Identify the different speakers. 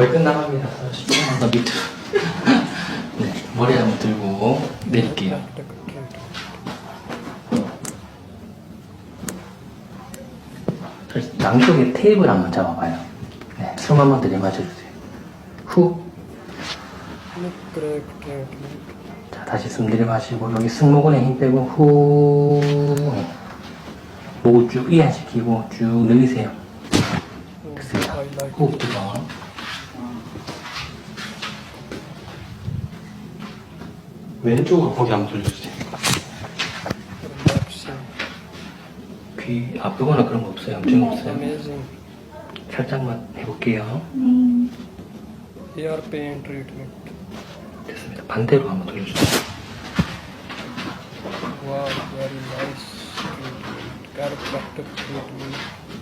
Speaker 1: 거의 끝나갑니다. 조금만 더 밑으로. 네, 머리 한번 들고 내릴게요. 양쪽에 테이블 한번 잡아봐요. 네, 숨 한번 들이마셔주세요. 후. 자, 다시 숨 들이마시고 여기 승모근에 힘 빼고 후. 목을 쭉 이완시키고 쭉 늘리세요. 됐습니다. 호흡 들어. 왼쪽으로 고개 한번 돌려주세요. 귀 아프거나 그런 거 없어요? 염증 없어요? 살짝만 해볼게요.
Speaker 2: Ear pain treatment.
Speaker 1: 됐습니다. 반대로 한번 돌려주세요.
Speaker 2: Wow, very nice treatment. Chiropractic treatment.